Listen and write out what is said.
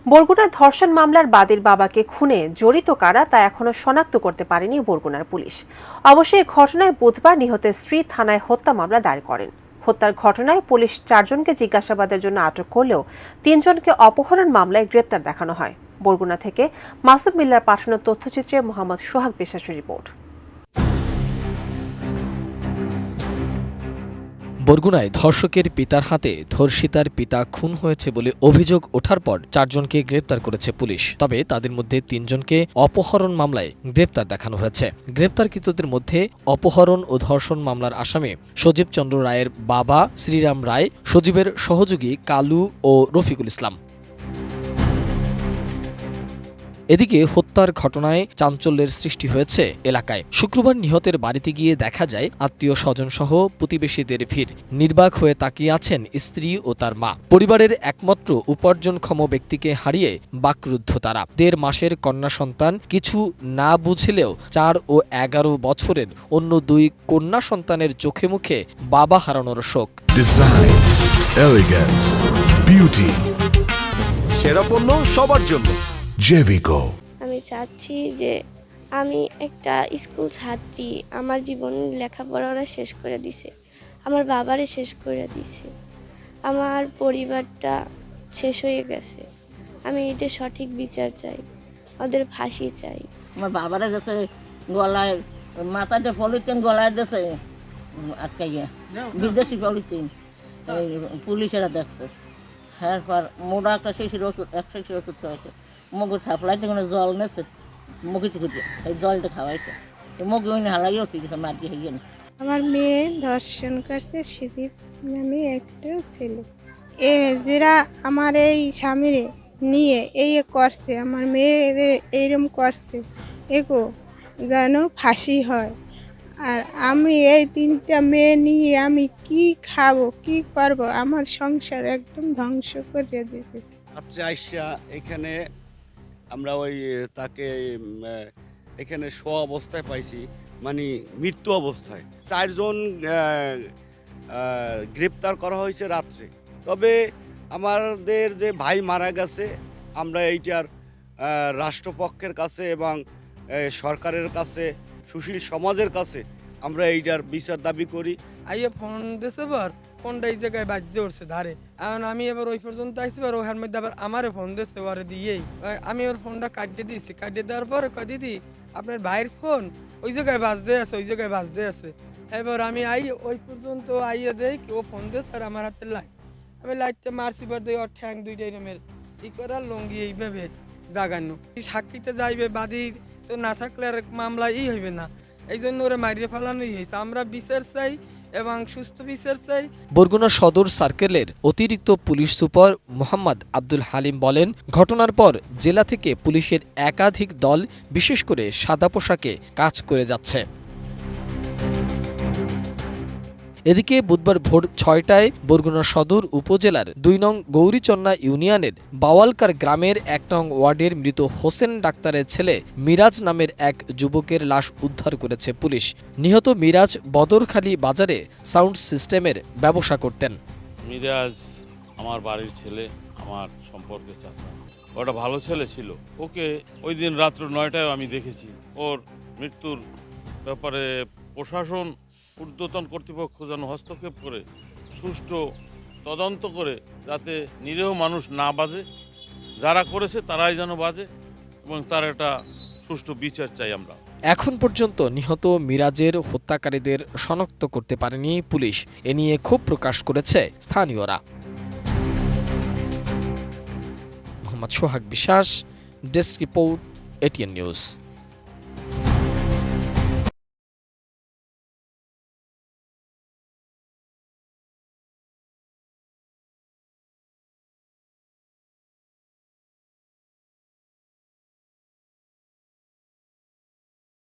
বরগুনার ধর্ষণ মামলার বাদীর বাবাকে খুনে জড়িত কারা তা এখনো শনাক্ত করতে পারেনি বরগুনার পুলিশ। অবশ্য এই ঘটনায় বুধবার নিহতের স্ত্রী থানায় হত্যা মামলা দায়ের করেন। হত্যার ঘটনায় পুলিশ 4 জনকে জিজ্ঞাসাবাদের জন্য আটক করলেও 3 জনকে অপহরণ মামলায় গ্রেপ্তার দেখানো হয়। বরগুনা থেকে মাসুদ মিল্লার পাঠানো তথ্যচিত্রে মোহাম্মদ সোহাগ বিশ্বাসের রিপোর্ট। বরগুনায় ধর্ষকের পিতার হাতে ধর্ষিতার পিতা খুন হয়েছে বলে অভিযোগ ওঠার পর 4 জনকে গ্রেপ্তার করেছে পুলিশ। তবে তাদের মধ্যে 3 জনকে অপহরণ মামলায় গ্রেপ্তার দেখানো হয়েছে। গ্রেপ্তারকৃতদের মধ্যে অপহরণ ও ধর্ষণ মামলার আসামি সজীব চন্দ্র রায়ের বাবা শ্রীরাম রায়, সজীবের সহযোগী কালু ও রফিকুল ইসলাম। এদিকে হত্যার ঘটনায় চাঞ্চল্যের সৃষ্টি হয়েছে এলাকায়। শুক্রবার নিহতের বাড়িতে গিয়ে দেখা যায় আত্মীয় স্বজন সহ প্রতিবেশীদের ভিড়। নির্বাক হয়ে তাকিয়ে আছেন স্ত্রী ও তার মা। পরিবারের একমাত্র উপার্জনক্ষম ব্যক্তিকে হারিয়ে বাকরুদ্ধ তারা। 1.5 মাসের কন্যা সন্তান কিছু না বুঝলেও 4 ও 11 বছরের অন্য 2 কন্যা সন্তানের চোখে মুখে বাবা হারানোর শোক। ডিজাইন, এলিগেন্স, বিউটি, সেরা পণ্য সবার জন্য জেভিকো। আমি চাচ্ছি যে আমি একটা স্কুল ছাত্রী, আমার জীবন লেখাপড়া শেষ করে দিছে, আমার বাবারে শেষ করে দিছে, আমার পরিবারটা শেষ হয়ে গেছে। আমি এটা সঠিক বিচার চাই, ওদের ফাঁসি চাই। আমার বাবারা গেছে গলায় মাথাতে পলিথিন গলায় দিয়েছে আটকাইয়া, বিদেশি পলিথিন পুলিশেরা দেখছে। এরপর মোটা একটা শিশির ওষুধ 1 শিশির ওষুধ খাওয়াইছে। মগু সাপ্লাইতে কোনো জল নেছে, মুখিতে খুঁজে এই জলটা খাওয়াইছে। তো মগু ওই হালাইও ঠিক আছে, মাটি হয়ে গেল। আমার মেয়ে ধর্ষণ করছে সজীব নামে একটা ছেলে। যারা আমার এই স্বামীরে নিয়ে এই করছে, আমার মেয়ের এইরকম করছে, এগো যেন ফাঁসি হয়। আর আমি এই 3টা মেয়ে নিয়ে আমি কি খাবো, কি করব? আমার সংসার একদম ধ্বংস করে দিয়েছে। আচ্ছা আইসা এখানে আমরা ওই তাকে এখানে শোয়া অবস্থায় পাইছি, মানে মৃত্যু অবস্থায়। 4 জন গ্রেপ্তার করা হয়েছে রাত্রে। তবে আমাদের যে ভাই মারা গেছে, আমরা এইটার রাষ্ট্রপক্ষের কাছে এবং সরকারের কাছে, সুশীল সমাজের কাছে আমরা এইটার বিচার দাবি করি। আইয়া ফোন দিয়েছে, বার ফোনটা এই জায়গায় বাজতে উঠছে ধারে। এখন আমি এবার ওই পর্যন্ত আসছি, বার ওহার মধ্যে আবার আমারে ফোন দিয়েছে, ওরে দিয়েই আমি ওর ফোনটা কাটিয়ে দিয়েছি। কাটিয়ে দেওয়ার পরে কয় দিদি আপনার ভাইয়ের ফোন ওই জায়গায় বাজতে আছে, ওই জায়গায় বাজতে আছে। এবার আমি ওই পর্যন্ত আইয়া দেই ও ফোন দিয়েছে, আর আমার হাতে লাইট, আমি লাইটটা মারছি, বার দিই ওর ঠ্যাং 2টা এরমের ই করার লঙ্গি এইভাবে জাগানো। সাক্ষীতে যাইবে, বাদী তো না থাকলে আর মামলা হইবে না, এই জন্য ওরা মারিয়ে ফেলানোই হয়েছে। আমরা বিচার চাই এবং সুস্থ বিচার চাই। বরগুনা সদর সার্কেলের অতিরিক্ত পুলিশ সুপার মোহাম্মদ আব্দুল হালিম বলেন, ঘটনার পর জেলা থেকে পুলিশের একাধিক দল বিশেষ করে সাদা পোশাকে কাজ করে যাচ্ছে। এদিকে বুধবার ভোর 6টায় বরগুনা সদর উপজেলার 2 নং গৌরীচন্না ইউনিয়নের বাওয়ালকার গ্রামের 1 নং ওয়ার্ডের মৃত হোসেন ডাক্তারের ছেলে মিরাজ নামের এক যুবকের লাশ উদ্ধার করেছে পুলিশ। নিহত মিরাজ বদরখালী বাজারে সাউন্ড সিস্টেমের ব্যবসা করতেন। মিরাজ আমার বাড়ির ছেলে, আমার সম্পর্কে চাচা। ওটা ভালো ছেলে ছিল। ওকে ওই দিন রাত্র 9টায় আমি দেখেছি। ওর মৃত্যুর ব্যাপারে প্রশাসন, ঊর্ধ্বতন কর্তৃপক্ষ যেন হস্তক্ষেপ করে সুষ্ঠু তদন্ত করে যাতে নিরীহ মানুষ না বাজে, যারা করেছে তারাই যেন বাজে, এবং তার একটা সুষ্ঠু বিচার চাই আমরা। এখন পর্যন্ত নিহত মিরাজের হত্যাকারীদের শনাক্ত করতে পারেনি পুলিশ। এ নিয়ে ক্ষোভ প্রকাশ করেছে স্থানীয়রা। মোহাম্মদ সোহাগ বিশ্বাস, ডেস্ক রিপোর্ট, এটিএন নিউজ।